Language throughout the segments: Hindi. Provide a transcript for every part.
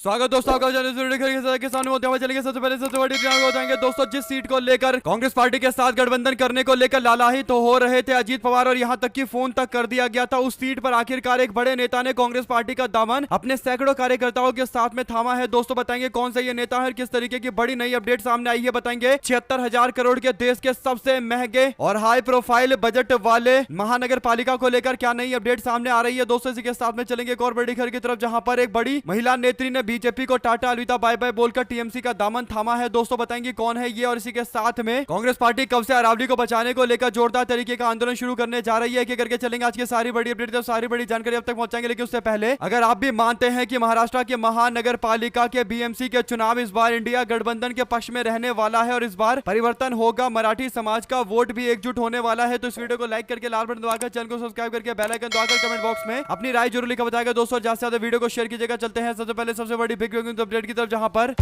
स्वागत दोस्तों आपका के सामने होते हुए चलेंगे। सबसे पहले सबसे बड़ी खबर बताएंगे दोस्तों, जिस सीट को लेकर कांग्रेस पार्टी के साथ गठबंधन करने को लेकर लालाहित तो हो रहे थे अजीत पवार और यहां तक कि फोन तक कर दिया गया था। उस सीट पर आखिरकार एक बड़े नेता ने कांग्रेस पार्टी का दामन अपने सैकड़ों कार्यकर्ताओं के साथ में थामा है। दोस्तों बताएंगे कौन सा ये नेता है, किस तरीके की बड़ी नई अपडेट सामने आई है बताएंगे। 76,000 करोड़ के देश के सबसे महंगे और हाई प्रोफाइल बजट वाले महानगर पालिका को लेकर क्या नई अपडेट सामने आ रही है। दोस्तों इसी के साथ में चलेंगे एक और बड़ी खबर की तरफ, जहां पर एक बड़ी महिला नेत्री ने बीजेपी को टाटा अलविदा बाय बाय बोलकर टीएमसी का दामन थामा है। दोस्तों बताएंगे कौन है ये, और इसी के साथ में कांग्रेस पार्टी कब से अरावली को बचाने को लेकर जोरदार तरीके का आंदोलन शुरू करने जा रही है। एक करके चलेंगे आज की सारी बड़ी अपडेट, सारी बड़ी जानकारी अब तक पहुंचाएंगे। लेकिन उससे पहले अगर आप भी मानते हैं कि महाराष्ट्र के महानगर पालिका के बीएमसी के चुनाव इस बार इंडिया गठबंधन के पक्ष में रहने वाला है और इस बार परिवर्तन होगा, मराठी समाज का वोट भी एकजुट होने वाला है, तो इस वीडियो को लाइक करके लाल बटन दबाकर चैनल को सब्सक्राइब करके बेल आइकन दबाकर कमेंट बॉक्स में अपनी राय जरूर लिखा बताएगा। दोस्तों ज्यादा से ज्यादा वीडियो को शेयर कीजिएगा। चलते हैं सबसे पहले सबसे बड़ी बिग अपडेट की तरफ, जहां पर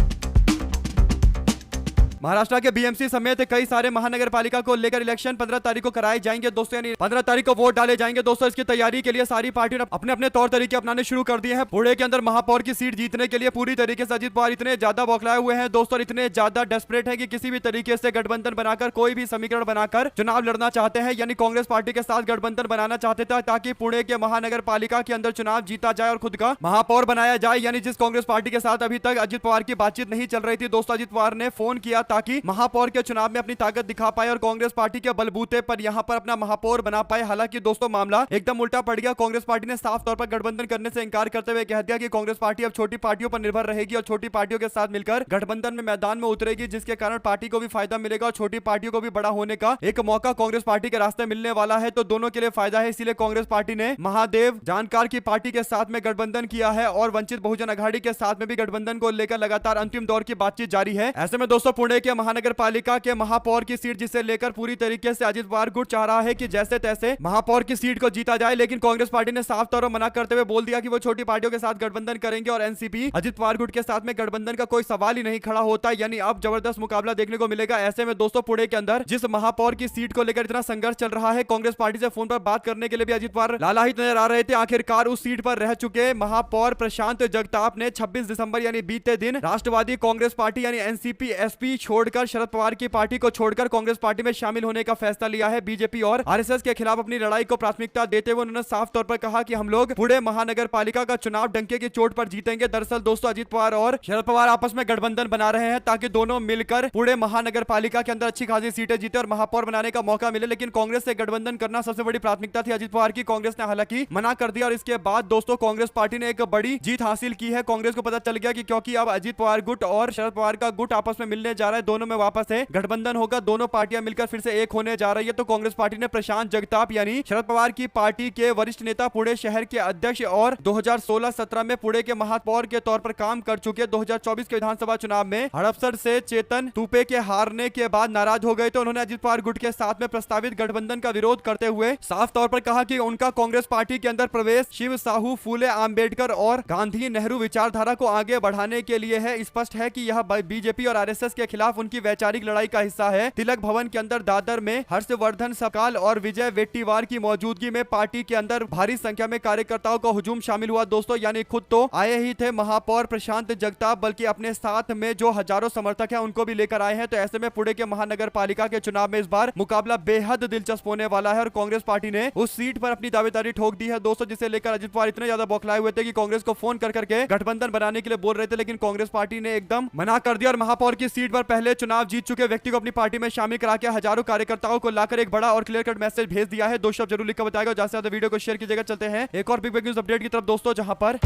महाराष्ट्र के बीएमसी समेत कई सारे महानगर पालिका को लेकर इलेक्शन 15 तारीख को कराए जाएंगे। दोस्तों यानी 15 तारीख को वोट डाले जाएंगे। दोस्तों इसकी तैयारी के लिए सारी पार्टियों ने अपने अपने तौर तरीके अपनाने शुरू कर दिए हैं। पुणे के अंदर महापौर की सीट जीतने के लिए पूरी तरीके से अजीत पवार इतने ज्यादा बौखलाए हुए हैं दोस्तों, इतने ज्यादा डेस्परेट है कि किसी भी तरीके से गठबंधन बनाकर कोई भी समीकरण बनाकर चुनाव लड़ना चाहते हैं, यानी कांग्रेस पार्टी के साथ गठबंधन बनाना चाहते थे ताकि पुणे के महानगर पालिका के अंदर चुनाव जीता जाए और खुद का महापौर बनाया जाए। यानी जिस कांग्रेस पार्टी के साथ अभी तक अजीत पवार की बातचीत नहीं चल रही थी, दोस्तों अजीत पवार ने फोन किया ताकि महापौर के चुनाव में अपनी ताकत दिखा पाए और कांग्रेस पार्टी के बलबूते पर यहां पर अपना महापौर बना पाए। हालांकि दोस्तों मामला एकदम उल्टा पड़ गया। कांग्रेस पार्टी ने साफ तौर पर गठबंधन करने से इंकार करते हुए कह दिया कि कांग्रेस पार्टी अब छोटी पार्टियों पर निर्भर रहेगी और छोटी पार्टियों के साथ मिलकर गठबंधन में मैदान में उतरेगी, जिसके कारण पार्टी को भी फायदा मिलेगा और छोटी पार्टियों को भी बड़ा होने का एक मौका कांग्रेस पार्टी के रास्ते मिलने वाला है। तो दोनों के लिए फायदा है, इसीलिए कांग्रेस पार्टी ने महादेव जानकार की पार्टी के साथ में गठबंधन किया है और वंचित बहुजन अघाड़ी के साथ में भी गठबंधन को लेकर लगातार अंतिम दौर की बातचीत जारी है। ऐसे में दोस्तों पुणे के महानगर पालिका के महापौर की सीट जिसे लेकर पूरी तरीके से अजीत पवार गुट चाह रहा है कि जैसे तैसे महापौर की सीट को जीता जाए, लेकिन कांग्रेस पार्टी ने साफ तौर पर मना करते हुए बोल दिया कि वो छोटी पार्टियों के साथ गठबंधन करेंगे और एनसीपी अजीत पवार गुट के साथ में गठबंधन का कोई सवाल ही नहीं खड़ा होता। यानी अब जबरदस्त मुकाबला देखने को मिलेगा। ऐसे में दोस्तों पुणे के अंदर जिस महापौर की सीट को लेकर इतना संघर्ष चल रहा है, कांग्रेस पार्टी से फोन पर बात करने के लिए भी अजीत पवार लालाहित नजर आ रहे थे। आखिरकार उस सीट पर रह चुके महापौर प्रशांत जगताप ने 26 दिसंबर यानी बीते दिन राष्ट्रवादी कांग्रेस पार्टी यानी एनसीपी एसपी छोड़कर शरद पवार की पार्टी को छोड़कर कांग्रेस पार्टी में शामिल होने का फैसला लिया है। बीजेपी और आरएसएस के खिलाफ अपनी लड़ाई को प्राथमिकता देते हुए उन्होंने साफ तौर पर कहा कि हम लोग पुणे महानगर पालिका का चुनाव डंके की चोट पर जीतेंगे। दरअसल दोस्तों अजीत पवार और शरद पवार आपस में गठबंधन बना रहे हैं ताकि दोनों मिलकर पुणे महानगर पालिका के अंदर अच्छी खासी सीटें जीते और महापौर बनाने का मौका मिले, लेकिन कांग्रेस से गठबंधन करना सबसे बड़ी प्राथमिकता थी अजीत पवार की। कांग्रेस ने हालांकि मना कर दिया और इसके बाद दोस्तों कांग्रेस पार्टी ने एक बड़ी जीत हासिल की है। कांग्रेस को पता चल गया कि क्योंकि अब अजीत पवार गुट और शरद पवार का गुट आपस में मिलने जा रहा है, दोनों में वापस से गठबंधन होगा, दोनों पार्टियां मिलकर फिर से एक होने जा रही है। तो कांग्रेस पार्टी ने प्रशांत जगताप यानी शरद पवार की पार्टी के वरिष्ठ नेता, पुणे शहर के अध्यक्ष और 2016-17 में पुणे के महापौर के तौर पर काम कर चुके 2024 के विधानसभा चुनाव में हड़पसर से चेतन तुपे के हारने के बाद नाराज हो गए। तो उन्होंने अजीत पवार गुट के साथ में प्रस्तावित गठबंधन का विरोध करते हुए साफ तौर पर कहा कि उनका कांग्रेस पार्टी के अंदर प्रवेश शिव साहू, फूले आंबेडकर और गांधी नेहरू विचारधारा को आगे बढ़ाने के लिए है। स्पष्ट है कि यह बीजेपी और आरएसएस के खिलाफ उनकी वैचारिक लड़ाई का हिस्सा है। तिलक भवन के अंदर दादर में हर्षवर्धन सकाल और विजय वेट्टीवार की मौजूदगी में पार्टी के अंदर भारी संख्या में कार्यकर्ताओं का हुजूम शामिल हुआ दोस्तों, यानी खुद तो आए ही थे महापौर प्रशांत जगताप, बल्कि अपने साथ में जो हजारों समर्थक हैं उनको भी लेकर आए हैं। तो ऐसे में पुणे के महानगर पालिका के चुनाव में इस बार मुकाबला बेहद दिलचस्प होने वाला है और कांग्रेस पार्टी ने उस सीट पर अपनी दावेदारी ठोक दी है दोस्तों, जिसे लेकर अजीत पवार इतने ज्यादा बौखलाए हुए थे कि कांग्रेस को फोन कर करके गठबंधन बनाने के लिए बोल रहे थे, लेकिन कांग्रेस पार्टी ने एकदम मना कर दिया और महापौर की सीट पर पहले चुनाव जीत चुके व्यक्ति को अपनी पार्टी में शामिल करा के हजारों कार्यकर्ताओं को लाकर एक बड़ा और क्लियर कट मैसेज भेज दिया है। 2 शब्द जरूर लिखकर बताएगा, ज्यादा से ज्यादा वीडियो को शेयर कीजिएगा। चलते हैं एक और बिग न्यूज अपडेट की तरफ दोस्तों, जहां पर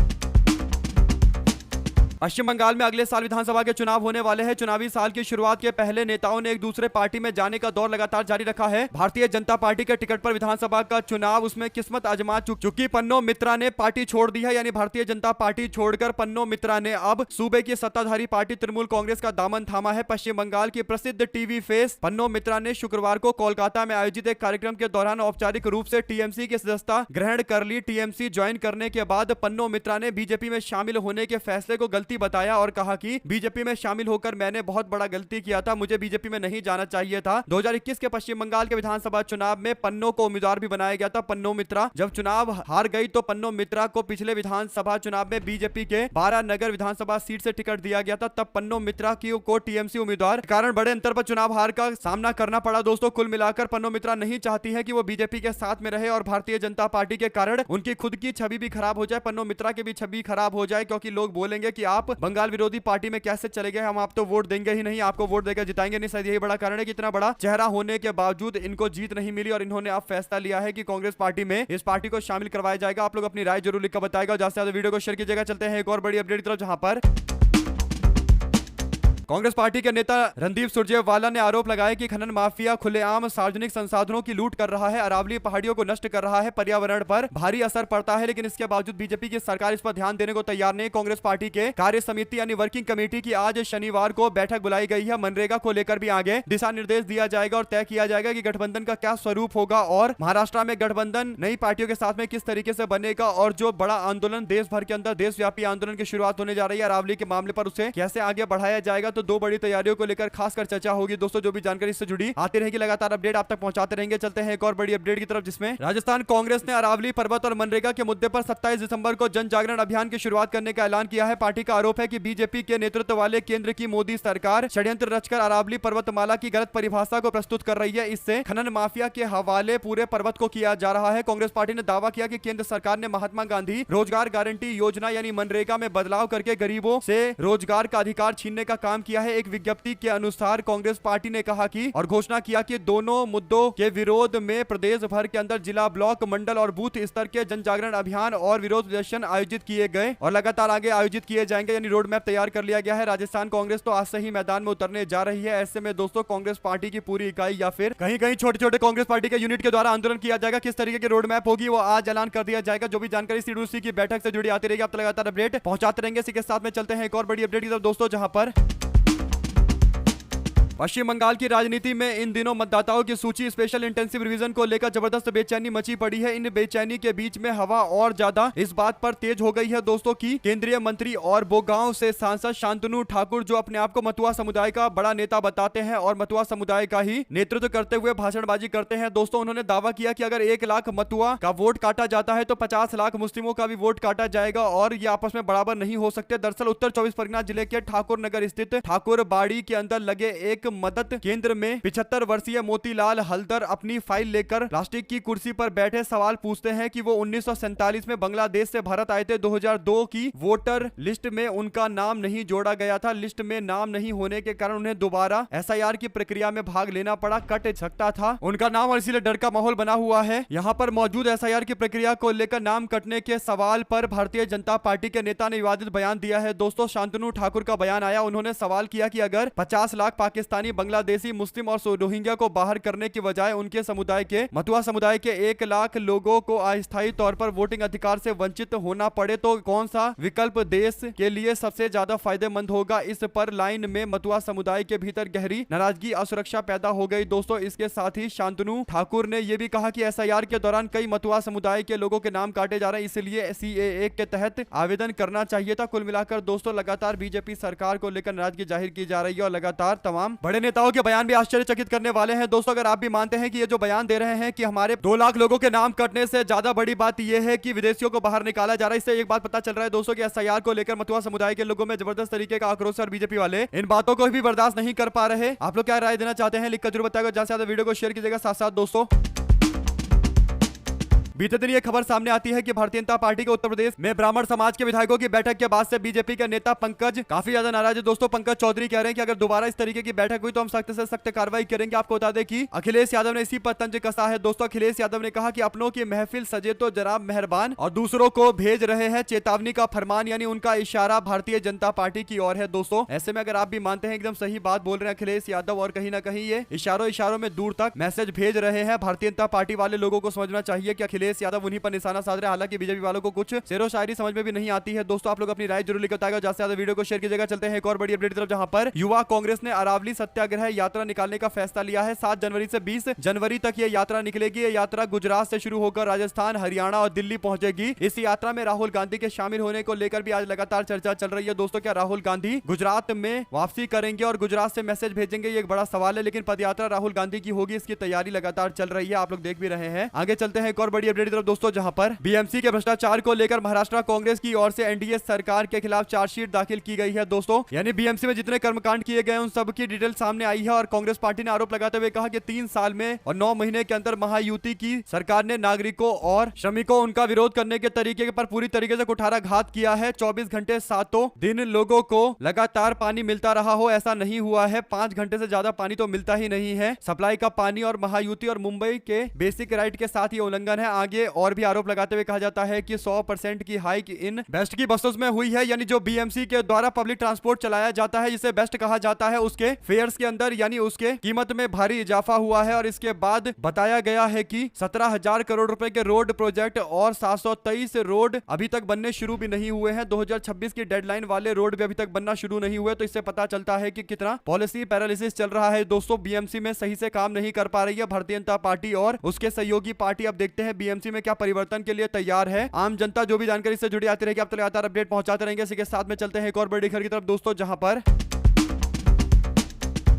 पश्चिम बंगाल में अगले साल विधानसभा के चुनाव होने वाले हैं। चुनावी साल की शुरुआत के पहले नेताओं ने एक दूसरे पार्टी में जाने का दौर लगातार जारी रखा है। भारतीय जनता पार्टी के टिकट पर विधानसभा का चुनाव उसमें किस्मत आजमा चुकी पन्नो मित्रा ने पार्टी छोड़ दी है, यानी भारतीय जनता पार्टी छोड़कर पन्नो मित्रा ने अब सूबे की सत्ताधारी पार्टी तृणमूल कांग्रेस का दामन थामा है। पश्चिम बंगाल की प्रसिद्ध टीवी फेस पन्नो मित्रा ने शुक्रवार को कोलकाता में आयोजित एक कार्यक्रम के दौरान औपचारिक रूप से टीएमसी की सदस्यता ग्रहण कर ली। टीएमसी ज्वाइन करने के बाद पन्नो मित्रा ने बीजेपी में शामिल होने के फैसले को गलती गलती बताया और कहा कि बीजेपी में शामिल होकर मैंने बहुत बड़ा गलती किया था, मुझे बीजेपी में नहीं जाना चाहिए था। 2021 के पश्चिम बंगाल के विधानसभा चुनाव में पन्नो को उम्मीदवार भी बनाया गया था, पन्नो मित्रा। जब चुनाव हार गई तो पन्नो मित्रा को पिछले विधानसभा चुनाव में बीजेपी के 12 नगर विधानसभा सीट से टिकट दिया गया था। तब पन्नो मित्रा को टीएमसी उम्मीदवार के कारण बड़े अंतर पर चुनाव हार का सामना करना पड़ा। दोस्तों कुल मिलाकर पन्नो मित्रा नहीं चाहती है कि वो बीजेपी के साथ में रहे और भारतीय जनता पार्टी के कारण उनकी खुद की छवि भी खराब हो जाए, पन्नो मित्रा की भी छवि खराब हो जाए, क्योंकि लोग बोलेंगे कि आप बंगाल विरोधी पार्टी में कैसे चले गए, हम आप तो वोट देंगे ही नहीं, आपको वोट देकर जिताएंगे नहीं। शायद यही बड़ा कारण है कि इतना बड़ा चेहरा होने के बावजूद इनको जीत नहीं मिली और इन्होंने अब फैसला लिया है कि कांग्रेस पार्टी में इस पार्टी को शामिल करवाया जाएगा। आप लोग अपनी राय जरूर लिखकर बताएगा। ज्यादा से ज्यादा वीडियो को शेयर कीजिएगा। चलते हैं एक और बड़ी अपडेट की तरफ, जहां पर कांग्रेस पार्टी के नेता रणदीप सुरजेवाला ने आरोप लगाया कि खनन माफिया खुलेआम सार्वजनिक संसाधनों की लूट कर रहा है, अरावली पहाड़ियों को नष्ट कर रहा है, पर्यावरण पर भारी असर पड़ता है, लेकिन इसके बावजूद बीजेपी की सरकार इस पर ध्यान देने को तैयार नहीं। कांग्रेस पार्टी के कार्य समिति यानी वर्किंग कमेटी की आज शनिवार को बैठक बुलाई गई है। मनरेगा को लेकर भी आगे दिशा निर्देश दिया जाएगा और तय किया जाएगा कि गठबंधन का क्या स्वरूप होगा और महाराष्ट्र में गठबंधन नई पार्टियों के साथ में किस तरीके से बनेगा और जो बड़ा आंदोलन देश भर के अंदर देशव्यापी आंदोलन की शुरुआत होने जा रही है अरावली के मामले पर, उसे कैसे आगे बढ़ाया जाएगा। तो दो बड़ी तैयारियों को लेकर खासकर चर्चा होगी। दोस्तों जो भी जानकारी इससे जुड़ी आती रहेगी, लगातार अपडेट आप तक पहुंचाते रहेंगे। चलते हैं एक और बड़ी अपडेट की तरफ, जिसमें राजस्थान कांग्रेस ने अरावली पर्वत और मनरेगा के मुद्दे पर 27 दिसंबर को जन जागरण अभियान की शुरुआत करने का ऐलान किया है। पार्टी का आरोप है कि बीजेपी के नेतृत्व वाले केंद्र की मोदी सरकार षड्यंत्र रचकर अरावली पर्वतमाला की गलत परिभाषा को प्रस्तुत कर रही है। इससे खनन माफिया के हवाले पूरे पर्वत को किया जा रहा है। कांग्रेस पार्टी ने दावा किया कि केंद्र सरकार ने महात्मा गांधी रोजगार गारंटी योजना यानी मनरेगा में बदलाव करके गरीबों से रोजगार का अधिकार छीनने का काम किया है। एक विज्ञप्ति के अनुसार कांग्रेस पार्टी ने कहा कि और घोषणा किया कि दोनों मुद्दों के विरोध में प्रदेश भर के अंदर जिला, ब्लॉक, मंडल और बूथ स्तर के जन जागरण अभियान और विरोध प्रदर्शन आयोजित किए गए और लगातार आगे आयोजित किए जाएंगे, यानी रोड मैप तैयार कर लिया गया है। राजस्थान कांग्रेस तो आज से ही मैदान में उतरने जा रही है। ऐसे में दोस्तों कांग्रेस पार्टी की पूरी इकाई या फिर कहीं कहीं छोटे छोटे कांग्रेस पार्टी के यूनिट के द्वारा आंदोलन किया जाएगा। किस तरीके की रोड मैप होगी वो आज ऐलान कर दिया जाएगा। जो भी जानकारी सीडीसी की बैठक से जुड़ी आती रहेगी, आप लगातार अपडेट पहुंचाते रहेंगे। इसी के साथ में चलते हैं एक और बड़ी अपडेट की तरफ दोस्तों, जहां पर पश्चिम बंगाल की राजनीति में इन दिनों मतदाताओं की सूची स्पेशल इंटेंसिव रिवीजन को लेकर जबरदस्त बेचैनी मची पड़ी है। इन बेचैनी के बीच में हवा और ज्यादा इस बात पर तेज हो गई है दोस्तों की केंद्रीय मंत्री और बोगांव से सांसद शांतनु ठाकुर, जो अपने आप को मतुआ समुदाय का बड़ा नेता बताते हैं और मतुआ समुदाय का ही नेतृत्व करते हुए भाषणबाजी करते हैं। दोस्तों उन्होंने दावा किया कि अगर 1 लाख मतुआ का वोट काटा जाता है तो 50 लाख मुस्लिमों का भी वोट काटा जाएगा और ये आपस में बराबर नहीं हो सकते। दरअसल उत्तर 24 परगना जिले के ठाकुर नगर स्थित ठाकुर बाड़ी के अंदर लगे एक मदद केंद्र में 75 वर्षीय मोतीलाल हल्दर अपनी फाइल लेकर प्लास्टिक की कुर्सी पर बैठे सवाल पूछते हैं कि वो 1947 में बांग्लादेश से भारत आए थे। 2002 की वोटर लिस्ट में उनका नाम नहीं जोड़ा गया था। लिस्ट में नाम नहीं होने के कारण उन्हें दोबारा एसआईआर की प्रक्रिया में भाग लेना पड़ा, कट सकता था उनका नाम और इसीलिए डर का माहौल बना हुआ है। यहाँ पर मौजूद एसआईआर की प्रक्रिया को लेकर नाम कटने के सवाल पर भारतीय जनता पार्टी के नेता ने विवादित बयान दिया है। दोस्तों शांतनु ठाकुर का बयान आया, उन्होंने सवाल किया कि अगर 50 लाख पाकिस्तानी, बांग्लादेशी, मुस्लिम और रोहिंग्या को बाहर करने की बजाय उनके समुदाय के मतुआ समुदाय के 1 लाख लोगों को अस्थायी तौर पर वोटिंग अधिकार से वंचित होना पड़े तो कौन सा विकल्प देश के लिए सबसे ज्यादा फायदेमंद होगा। इस पर लाइन में मतुआ समुदाय के भीतर गहरी नाराजगी, असुरक्षा पैदा हो गई। दोस्तों इसके साथ ही शांतनु ठाकुर ने यह भी कहा कि एसआईआर के दौरान कई मतुआ समुदाय के लोगों के नाम काटे जा रहे हैं, इसलिए सीएए के तहत आवेदन करना चाहिए था। कुल मिलाकर दोस्तों लगातार बीजेपी सरकार को लेकर नाराजगी जाहिर की जा रही है और लगातार तमाम बड़े नेताओं के बयान भी आश्चर्यचकित करने वाले हैं। दोस्तों अगर आप भी मानते हैं कि ये जो बयान दे रहे हैं कि हमारे 2 लाख लोगों के नाम कटने से ज्यादा बड़ी बात यह है कि विदेशियों को बाहर निकाला जा रहा है, इससे एक बात पता चल रहा है दोस्तों कि एसआईआर को लेकर मतुआ समुदाय के लोगों में जबरदस्त तरीके का आक्रोश और बीजेपी वाले इन बातों को भी बर्दाश्त नहीं कर पा रहे। आप लोग क्या राय देना चाहते हैं लिखकर जरूर बताएगा। ज्यादा से ज्यादा वीडियो को शेयर कीजिएगा। साथ साथ दोस्तों बीते दिन ये खबर सामने आती है कि भारतीय जनता पार्टी के उत्तर प्रदेश में ब्राह्मण समाज के विधायकों की बैठक के बाद से बीजेपी के नेता पंकज काफी ज्यादा नाराज है। दोस्तों पंकज चौधरी कह रहे हैं कि अगर दोबारा इस तरीके की बैठक हुई तो हम सख्त से सख्त कार्रवाई करेंगे। आपको बता दें कि अखिलेश यादव ने इसी पर तंज कसा है। दोस्तों अखिलेश यादव ने कहा कि अपनों की महफिल सजे तो जनाब मेहरबान और दूसरों को भेज रहे हैं चेतावनी का फरमान, यानी उनका इशारा भारतीय जनता पार्टी की ओर है। दोस्तों ऐसे में अगर आप भी मानते हैं एकदम सही बात बोल रहे हैं अखिलेश यादव और कहीं ना कहीं ये इशारों में दूर तक मैसेज भेज रहे हैं, भारतीय जनता पार्टी वाले लोगों को समझना चाहिए कि अखिलेश अखिलेश यादव उन्हीं पर निशाना साध रहे हैं। हालांकि बीजेपी वालों को कुछ शेरो शायरी समझ में भी नहीं आती है। दोस्तों आप लोग अपनी राय जरूर लिखकर बताएगा, ज्यादा से ज्यादा वीडियो को शेयर कीजिएगा। चलते हैं एक और बड़ी अपडेट की तरफ, जहां पर युवा कांग्रेस ने अरावली सत्याग्रह यात्रा निकालने का फैसला लिया है। 7 जनवरी से 20 जनवरी तक ये यात्रा निकलेगी। ये यात्रा गुजरात से शुरू होकर राजस्थान, हरियाणा और दिल्ली पहुंचेगी। इस यात्रा में राहुल गांधी के शामिल होने को लेकर भी आज लगातार चर्चा चल रही है। दोस्तों क्या राहुल गांधी गुजरात में वापसी करेंगे और गुजरात से मैसेज भेजेंगे, ये एक बड़ा सवाल है। लेकिन पदयात्रा राहुल गांधी की होगी, इसकी तैयारी लगातार चल रही है, आप लोग देख भी रहे हैं। आगे चलते हैं एक और बड़ी अपडेट की तरफ दोस्तों, जहां पर बीएमसी के भ्रष्टाचार को लेकर महाराष्ट्र कांग्रेस की ओर से एनडीए सरकार के खिलाफ चार्जशीट दाखिल की गई है। दोस्तों यानी बीएमसी में जितने कर्मकांड किए गए उन सब की डिटेल सामने आई है और कांग्रेस पार्टी ने आरोप लगाते हुए कहा कि 3 साल में और 9 महीने के अंदर महायुति की सरकार ने नागरिकों और श्रमिकों उनका विरोध करने के तरीके पर पूरी तरीके से कुठाराघात किया है। 24 घंटे 7 दिन लोगों को लगातार पानी मिलता रहा हो ऐसा नहीं हुआ है। 5 घंटे से ज्यादा पानी तो मिलता ही नहीं है। सप्लाई का पानी और महायुति और मुंबई के बेसिक राइट के साथ ये उल्लंघन है। आगे और भी आरोप लगाते हुए कहा जाता है कि 100% की हाइक इन बेस्ट की बसों में हुई है। यानी जो बीएमसी के द्वारा पब्लिक ट्रांसपोर्ट चलाया जाता है जिसे बेस्ट कहा जाता है, उसके फेयर्स के अंदर यानी उसके कीमत में भारी इजाफा हुआ है। और इसके बाद बताया गया है कि 17,000 करोड़ रुपए के रोड प्रोजेक्ट और 723 रोड अभी तक बनने शुरू भी नहीं हुए हैं। 2026 की डेडलाइन वाले रोड भी अभी तक बनना शुरू नहीं हुए। तो इससे पता चलता है कि कितना पॉलिसी पैरालिसिस चल रहा है। दोस्तों बीएमसी में सही से काम नहीं कर पा रही है भारतीय जनता पार्टी और उसके सहयोगी पार्टी। अब देखते हैं बीएमसी में क्या परिवर्तन के लिए तैयार है। आम जनता जो भी जानकारी से जुड़ी आती रहेगी, आप लगातार अपडेट पहुंचाते रहेंगे। इसी के साथ में चलते हैं एक और बड़ी खबर की तरफ दोस्तों, जहां पर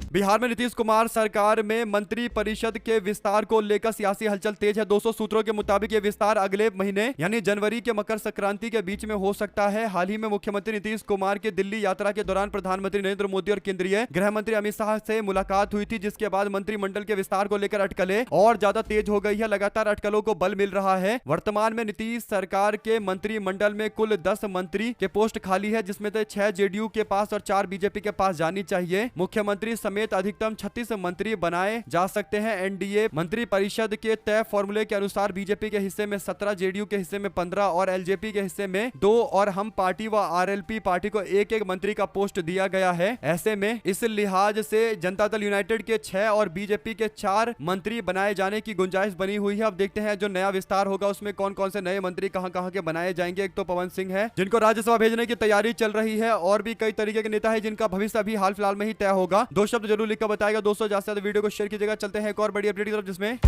बिहार में नीतीश कुमार सरकार में मंत्री परिषद के विस्तार को लेकर सियासी हलचल तेज है। 200 सूत्रों के मुताबिक ये विस्तार अगले महीने यानी जनवरी के मकर संक्रांति के बीच में हो सकता है। हाल ही में मुख्यमंत्री नीतीश कुमार की दिल्ली यात्रा के दौरान प्रधानमंत्री नरेंद्र मोदी और केंद्रीय गृह मंत्री अमित शाह से मुलाकात हुई थी, जिसके बाद मंत्रिमंडल के विस्तार को लेकर अटकलें और ज्यादा तेज हो गई है। लगातार अटकलों को बल मिल रहा है। वर्तमान में नीतीश सरकार के मंत्रिमंडल में कुल 10 मंत्री के पोस्ट खाली है, जिसमें से 6 जेडीयू के पास और 4 बीजेपी के पास जानी चाहिए। मुख्यमंत्री समेत अधिकतम 36 मंत्री बनाए जा सकते हैं। एनडीए मंत्री परिषद के तय फॉर्मूले के अनुसार बीजेपी के हिस्से में 17, जेडीयू के हिस्से में 15 और एलजेपी के हिस्से में 2 और हम पार्टी व आरएलपी पार्टी को एक एक मंत्री का पोस्ट दिया गया है। ऐसे में इस लिहाज से जनता दल यूनाइटेड के 6 और बीजेपी के 4 मंत्री बनाए जाने की गुंजाइश बनी हुई है। अब देखते हैं जो नया विस्तार होगा उसमें कौन कौन से नए मंत्री कहां के बनाए जाएंगे। एक तो पवन सिंह है जिनको राज्यसभा भेजने की तैयारी चल रही है और भी कई तरीके के नेता है जिनका भविष्य अभी हाल फिलहाल में ही तय होगा। 2 शब्द जरूर लिखकर बताएगा दोस्तों, ज्यादा से ज्यादा वीडियो को शेयर कीजिएगा। चलते हैं एक और बड़ी अपडेट की तरफ, जिसमें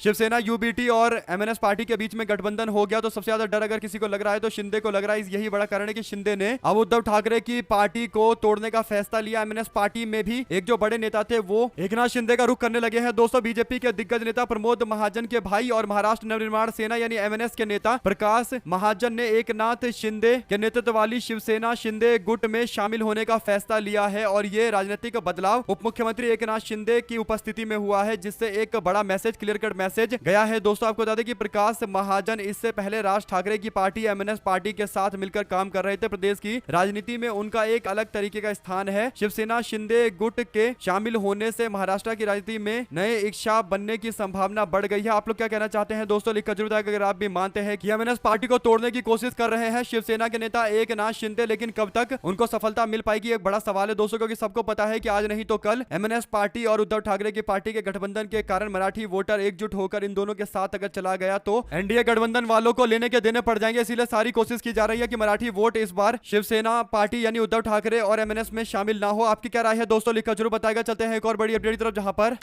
शिवसेना यूबीटी और एमएनएस पार्टी के बीच में गठबंधन हो गया। तो सबसे ज्यादा डर अगर किसी को लग रहा है तो शिंदे को लग रहा है। यही बड़ा कारण है कि शिंदे ने अब उद्धव ठाकरे की पार्टी को तोड़ने का फैसला लिया। एमएनएस पार्टी में भी एक जो बड़े नेता थे वो एकनाथ शिंदे का रुख करने लगे हैं। दोस्तों बीजेपी के दिग्गज नेता प्रमोद महाजन के भाई और महाराष्ट्र नवनिर्माण सेना यानी एमएनएस के नेता प्रकाश महाजन ने एकनाथ शिंदे के नेतृत्व वाली शिवसेना शिंदे गुट में शामिल होने का फैसला लिया है। और ये राजनीतिक बदलाव उप मुख्यमंत्री एकनाथ शिंदे की उपस्थिति में हुआ है, जिससे एक बड़ा मैसेज, क्लियर कट मैसेज गया है। दोस्तों आपको बता दें कि प्रकाश महाजन इससे पहले राज ठाकरे की पार्टी एमएनएस पार्टी के साथ मिलकर काम कर रहे थे। प्रदेश की राजनीति में उनका एक अलग तरीके का स्थान है। शिवसेना शिंदे गुट के शामिल होने से महाराष्ट्र की राजनीति में नए इच्छा बनने की संभावना बढ़ गई है। आप लोग क्या कहना चाहते हैं दोस्तों, लिखकर जरूर बताएं अगर आप भी मानते हैं कि एमएनएस पार्टी को तोड़ने की कोशिश कर रहे हैं शिवसेना के नेता एकनाथ शिंदे, लेकिन कब तक उनको सफलता मिल पाएगी एक बड़ा सवाल है दोस्तों, क्योंकि सबको पता है कि आज नहीं तो कल एमएनएस पार्टी और उद्धव ठाकरे की पार्टी के गठबंधन के कारण मराठी वोटर एकजुट होकर इन दोनों के साथ अगर चला गया तो एनडीए गठबंधन वालों को लेने के देने पड़ जाएंगे। इसीलिए सारी कोशिश की जा रही है कि मराठी वोट इस बार शिवसेना पार्टी यानी उद्धव ठाकरे और एमएनएस में शामिल ना हो। आपकी क्या राय है दोस्तों, लिखकर जरूर बताएगा। चलते हैं एक और बड़ी अपडेट की तरफ, जहां पर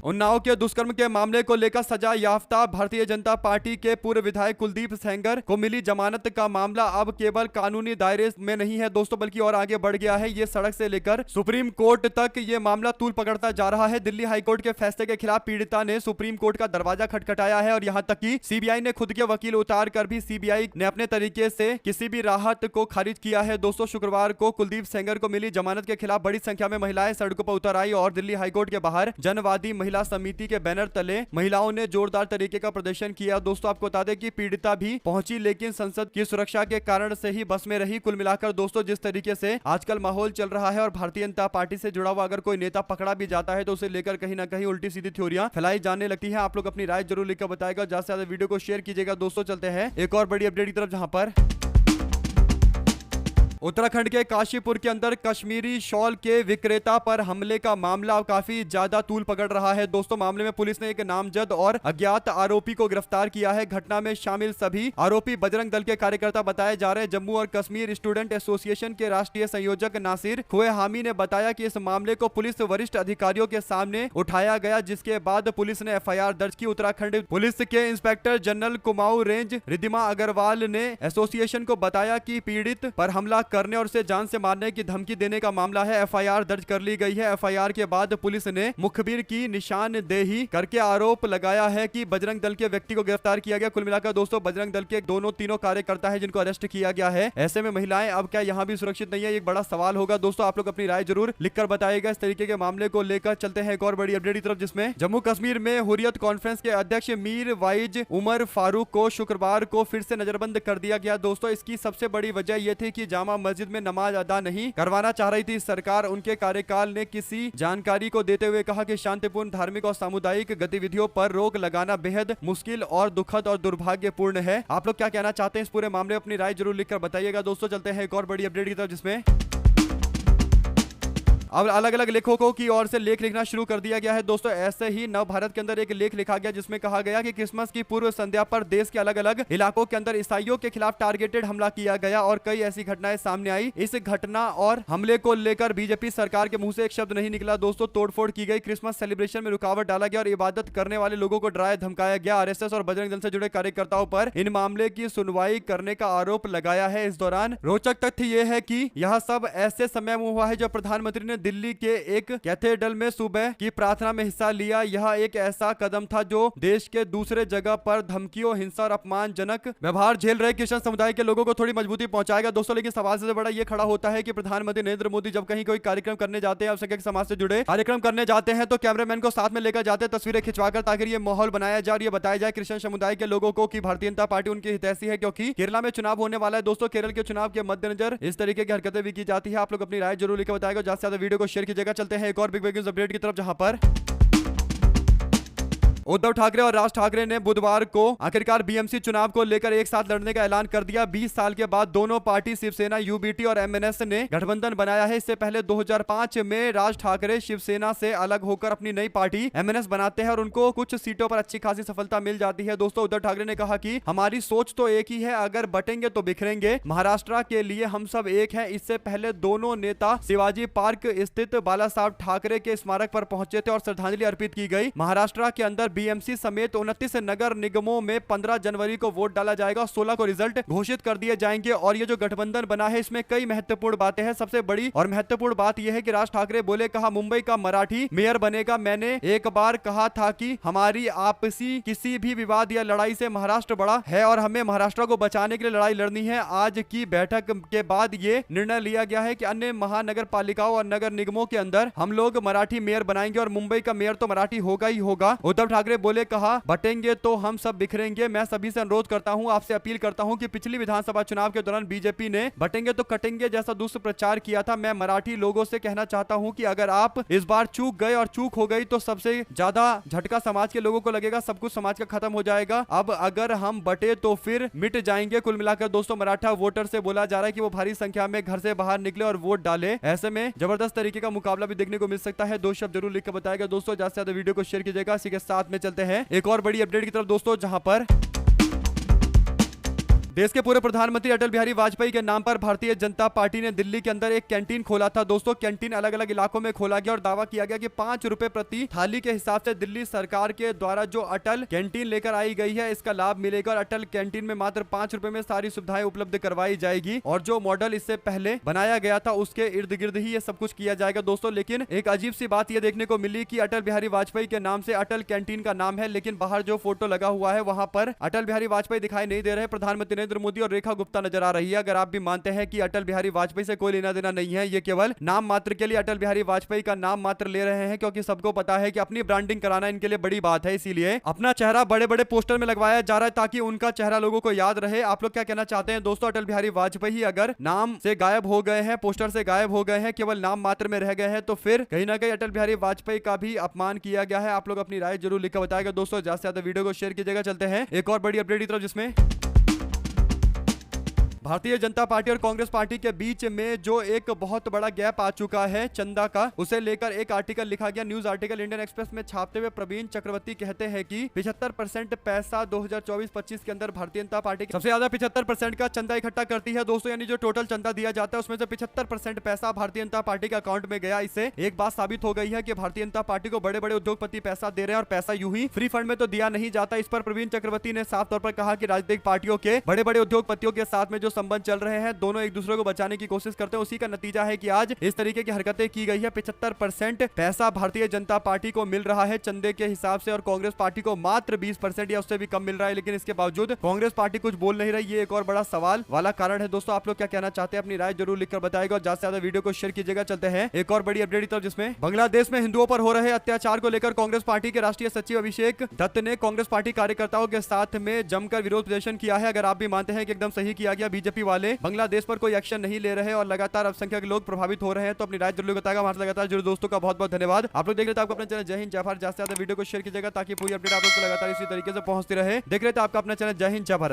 उन्नाव के दुष्कर्म के मामले को लेकर सजा याफ्ता भारतीय जनता पार्टी के पूर्व विधायक कुलदीप सेंगर को मिली जमानत का मामला अब केवल कानूनी दायरे में नहीं है दोस्तों, बल्कि और आगे बढ़ गया है। ये सड़क से लेकर सुप्रीम कोर्ट तक ये मामला तूल पकड़ता जा रहा है। दिल्ली हाईकोर्ट के फैसले के खिलाफ पीड़िता ने सुप्रीम कोर्ट का दरवाजा खटखटाया है और यहाँ तक कि सीबीआई ने खुद के वकील उतार कर भी सीबीआई ने अपने तरीके से किसी भी राहत को खारिज किया है। दोस्तों शुक्रवार को कुलदीप सेंगर को मिली जमानत के खिलाफ बड़ी संख्या में महिलाएं सड़कों पर उतर आई और दिल्ली हाईकोर्ट के बाहर जनवादी महिला समिति के बैनर तले महिलाओं ने जोरदार तरीके का प्रदर्शन किया। दोस्तों आपको बता दें कि पीड़िता भी पहुंची, लेकिन संसद की सुरक्षा के कारण से ही बस में रही। कुल मिलाकर दोस्तों जिस तरीके से आजकल माहौल चल रहा है और भारतीय जनता पार्टी से जुड़ा हुआ अगर कोई नेता पकड़ा भी जाता है तो उसे लेकर कहीं ना कहीं उल्टी सीधी थ्योरियां फैलाई जाने लगती है। आप लोग अपनी राय जरूर लिखकर बताएगा, ज्यादा से ज्यादा वीडियो को शेयर कीजिएगा। दोस्तों चलते हैं एक और बड़ी अपडेट की तरफ, जहां पर उत्तराखंड के काशीपुर के अंदर कश्मीरी शॉल के विक्रेता पर हमले का मामला काफी ज्यादा तूल पकड़ रहा है। दोस्तों मामले में पुलिस ने एक नामजद और अज्ञात आरोपी को गिरफ्तार किया है। घटना में शामिल सभी आरोपी बजरंग दल के कार्यकर्ता बताए जा रहे हैं। जम्मू और कश्मीर स्टूडेंट एसोसिएशन के राष्ट्रीय संयोजक नासिर खुए हामी ने बताया कि इस मामले को पुलिस वरिष्ठ अधिकारियों के सामने उठाया गया, जिसके बाद पुलिस ने एफआईआर दर्ज की। उत्तराखंड पुलिस के inspector general Kumaon range Riddhima Agarwal ने एसोसिएशन को बताया कि पीड़ित पर हमला करने और उसे जान से मारने की धमकी देने का मामला है। एफआईआर दर्ज कर ली गई है। एफआईआर के बाद पुलिस ने मुखबिर की निशानदेही करके आरोप लगाया है कि बजरंग दल के व्यक्ति को गिरफ्तार किया गया। कुल मिलाकर दोस्तों बजरंग दल के तीनों कार्यकर्ता है जिनको अरेस्ट किया गया है। ऐसे में महिलाएं अब क्या यहाँ भी सुरक्षित नहीं है, एक बड़ा सवाल होगा। दोस्तों आप लोग अपनी राय जरूर लिखकर बताइएगा इस तरीके के मामले को लेकर। चलते हैं एक और बड़ी अपडेट की तरफ, जिसमें जम्मू कश्मीर में हुर्रियत कॉन्फ्रेंस के अध्यक्ष मीर वाइज उमर फारूक को शुक्रवार को फिर से नजरबंद कर दिया गया। दोस्तों इसकी सबसे बड़ी वजह यह थी कि जामा मस्जिद में नमाज अदा नहीं करवाना चाह रही थी सरकार। उनके कार्यकाल ने किसी जानकारी को देते हुए कहा कि शांतिपूर्ण धार्मिक और सामुदायिक गतिविधियों पर रोक लगाना बेहद मुश्किल और दुखद और दुर्भाग्यपूर्ण है। आप लोग क्या कहना चाहते हैं इस पूरे मामले में, अपनी राय जरूर लिखकर बताइएगा। दोस्तों चलते हैं एक और बड़ी अपडेट की तरफ, जिसमें अब अलग अलग लेखकों की ओर से लेख लिखना शुरू कर दिया गया है। दोस्तों ऐसे ही नव भारत के अंदर एक लेख लिखा गया जिसमें कहा गया कि क्रिसमस की पूर्व संध्या पर देश के अलग अलग इलाकों के अंदर ईसाइयों के खिलाफ टारगेटेड हमला किया गया और कई ऐसी घटनाएं सामने आई। इस घटना और हमले को लेकर बीजेपी सरकार के मुंह से एक शब्द नहीं निकला। दोस्तों तोड़फोड़ की गई, क्रिसमस सेलिब्रेशन में रुकावट डाला गया और इबादत करने वाले लोगों को डराया धमकाया गया। आरएसएस और बजरंग दल से जुड़े कार्यकर्ताओं पर इन मामले की सुनवाई करने का आरोप लगाया है। इस दौरान रोचक तथ्य यह है कि यह सब ऐसे समय में हुआ है जब प्रधानमंत्री ने दिल्ली के एक कैथेड्रल में सुबह की प्रार्थना में हिस्सा लिया। यह एक ऐसा कदम था जो देश के दूसरे जगह पर धमकियों, हिंसा और अपमानजनक व्यवहार झेल रहे क्रिश्चियन समुदाय के लोगों को थोड़ी मजबूती पहुंचाएगा। दोस्तों लेकिन सवाल सबसे बड़ा यह खड़ा होता है कि प्रधानमंत्री नरेंद्र मोदी जब कहीं कोई कार्यक्रम करने जाते हैं, अल्पसंख्यक समाज से जुड़े कार्यक्रम करने जाते हैं, तो कैमरामैन को साथ में लेकर जाते हैं तस्वीरें खिंचवाकर, ताकि ये माहौल बनाया जाए और ये बताया जाए क्रिश्चियन समुदाय के लोगों को कि भारतीय जनता पार्टी उनकी हितैषी है, क्योंकि केरला में चुनाव होने वाला है। दोस्तों केरल के चुनाव के मद्देनजर इस तरीके की हरकतें भी की जाती है। आप लोग अपनी राय जरूर लिखकर बताएगा, ज्यादा से ज्यादा वीडियो को शेयर कीजिएगा। चलते हैं एक और बिग ब्रेकिंग अपडेट की तरफ, जहां पर उद्धव ठाकरे और राज ठाकरे ने बुधवार को आखिरकार बीएमसी चुनाव को लेकर एक साथ लड़ने का ऐलान कर दिया। 20 साल के बाद दोनों पार्टी शिवसेना, यूबीटी और एमएनएस ने गठबंधन बनाया है। इससे पहले 2005 में राज ठाकरे शिवसेना से अलग होकर अपनी नई पार्टी एमएनएस बनाते हैं और उनको कुछ सीटों पर अच्छी खासी सफलता मिल जाती है। दोस्तों उद्धव ठाकरे ने कहा कि हमारी सोच तो एक ही है, अगर बटेंगे तो बिखरेंगे, महाराष्ट्र के लिए हम सब एक हैं। इससे पहले दोनों नेता शिवाजी पार्क स्थित बाला साहब ठाकरे के स्मारक पर पहुंचे थे और श्रद्धांजलि अर्पित की गई। महाराष्ट्र के अंदर बीएमसी समेत 29 नगर निगमों में 15 जनवरी को वोट डाला जाएगा, 16 को रिजल्ट घोषित कर दिए जाएंगे। और ये जो गठबंधन बना है इसमें कई महत्वपूर्ण बातें हैं। सबसे बड़ी और महत्वपूर्ण बात यह है कि राज ठाकरे बोले, कहा मुंबई का मराठी मेयर बनेगा। मैंने एक बार कहा था कि हमारी आपसी किसी भी विवाद या लड़ाई से महाराष्ट्र बड़ा है और हमें महाराष्ट्र को बचाने के लिए लड़ाई लड़नी है। आज की बैठक के बाद ये निर्णय लिया गया है कि अन्य महानगर पालिकाओं और नगर निगमों के अंदर हम लोग मराठी मेयर बनाएंगे और मुंबई का मेयर तो मराठी होगा ही होगा। उद्धव ठाकरे बोले, कहा बटेंगे तो हम सब बिखरेंगे। मैं सभी से अनुरोध करता हूं, आपसे अपील करता हूं कि पिछली विधानसभा चुनाव के दौरान बीजेपी ने बटेंगे तो कटेंगे जैसा दुष्प्रचार किया था। मैं मराठी लोगों से कहना चाहता हूं कि अगर आप इस बार चूक गए और चूक हो गई तो सबसे ज्यादा झटका समाज के लोगों को लगेगा, सब कुछ समाज का खत्म हो जाएगा। अब अगर हम बटे तो फिर मिट जाएंगे। कुल मिलाकर दोस्तों मराठा वोटर से बोला जा रहा है कि वो भारी संख्या में घर से बाहर निकले और वोट डाले। ऐसे में जबरदस्त तरीके का मुकाबला भी देखने को मिल सकता है। दो शब्द जरूर लिखकर बताएगा दोस्तों, ज्यादा से ज्यादा वीडियो को शेयर कीजिएगा। इसी के साथ में चलते हैं एक और बड़ी अपडेट की तरफ दोस्तों, जहां पर देश के पूर्व प्रधानमंत्री अटल बिहारी वाजपेयी के नाम पर भारतीय जनता पार्टी ने दिल्ली के अंदर एक कैंटीन खोला था। दोस्तों कैंटीन अलग अलग इलाकों में खोला गया और दावा किया गया कि 5 रुपए प्रति थाली के हिसाब से दिल्ली सरकार के द्वारा जो अटल कैंटीन लेकर आई गई है इसका लाभ मिलेगा और अटल कैंटीन में मात्र 5 रुपए में सारी सुविधाएं उपलब्ध करवाई जाएगी। और जो मॉडल इससे पहले बनाया गया था उसके इर्द गिर्द ही ये सब कुछ किया जाएगा। दोस्तों लेकिन एक अजीब सी बात यह देखने को मिली कि अटल बिहारी वाजपेयी के नाम से अटल कैंटीन का नाम है, लेकिन बाहर जो फोटो लगा हुआ है वहां पर अटल बिहारी वाजपेयी दिखाई नहीं दे रहे। प्रधानमंत्री नरेंद्र मोदी और रेखा गुप्ता नजर आ रही है। अगर आप भी मानते हैं कि अटल बिहारी वाजपेयी से कोई लेना देना नहीं है, ये केवल नाम मात्र के लिए अटल बिहारी वाजपेयी का नाम मात्र ले रहे हैं, क्योंकि सबको पता है कि अपनी ब्रांडिंग कराना इनके लिए बड़ी बात है, इसीलिए अपना चेहरा बड़े बड़े पोस्टर में लगवाया जा रहा है ताकि उनका चेहरा लोगों को याद रहे। आप लोग क्या कहना चाहते हैं दोस्तों? अटल बिहारी वाजपेयी अगर नाम से गायब हो गए हैं, पोस्टर से गायब हो गए हैं, केवल नाम मात्र में रह गए हैं, तो फिर कहीं ना कहीं अटल बिहारी वाजपेयी का भी अपमान किया गया है। आप लोग अपनी राय जरूर लिखकर बताएगा दोस्तों, ज्यादा से ज्यादा वीडियो को शेयर कीजिएगा। चलते हैं एक और बड़ी अपडेट की तरफ, जिसमें भारतीय जनता पार्टी और कांग्रेस पार्टी के बीच में जो एक बहुत बड़ा गैप आ चुका है चंदा का, उसे लेकर एक आर्टिकल लिखा गया। न्यूज आर्टिकल इंडियन एक्सप्रेस में छापते हुए प्रवीण चक्रवर्ती कहते हैं कि 75% पैसा 2024-25 के अंदर भारतीय जनता पार्टी सबसे ज्यादा 75% का चंदा इकट्ठा करती है दोस्तों। यानी जो टोटल चंदा दिया जाता है उसमें से 75% पैसा भारतीय जनता पार्टी के अकाउंट में गया। इससे एक बात साबित हो गई है कि भारतीय जनता पार्टी को बड़े बड़े उद्योगपति पैसा दे रहे हैं और पैसा यूं ही फ्री फंड में तो दिया नहीं जाता। इस पर प्रवीण चक्रवर्ती ने साफ तौर पर कहा कि राजनीतिक पार्टियों के बड़े बड़े उद्योगपतियों के साथ में जो संबंध चल रहे हैं, दोनों एक दूसरे को बचाने की कोशिश करते हैं। उसी का नतीजा है कि आज इस तरीके की हरकतें की गई है। 75% पैसा भारतीय जनता पार्टी को मिल रहा है चंदे के हिसाब से और कांग्रेस पार्टी को मात्र 20% या उससे भी कम मिल रहा है। लेकिन इसके बावजूद कांग्रेस पार्टी कुछ बोल नहीं रही। ये एक और बड़ा सवाल वाला कारण है दोस्तों। आप लोग क्या कहना चाहते हैं अपनी राय जरूर लिखकर बताएगा और ज्यादा से ज्यादा वीडियो को शेयर कीजिएगा। चलते हैं एक और बड़ी अपडेट की तरफ, जिसमें बांग्लादेश में हिंदुओं पर हो रहे अत्याचार को लेकर कांग्रेस पार्टी के राष्ट्रीय सचिव अभिषेक दत्त ने कांग्रेस पार्टी कार्यकर्ताओं के साथ में जमकर विरोध प्रदर्शन किया है। अगर आप भी मानते हैं कि एकदम सही किया गया, बीजेपी वाले बांग्लादेश पर कोई एक्शन नहीं ले रहे और लगातार अल्पसंख्यक लोग प्रभावित हो रहे हैं, तो अपनी राय जरूर बताएगा। हमारे लगातार जुड़े दोस्तों का बहुत बहुत धन्यवाद। आप लोग देख रहे थे आपका अपना चैनल जय हिंद जय भारत। ज्यादा से ज्यादा वीडियो को शेयर कीजिएगा ताकि पूरी अपडेट आप लोग को लगातार इसी तरीके से पहुंचती रहे। देख रहे थे आपका अपना चैनल जय हिंद जय भारत।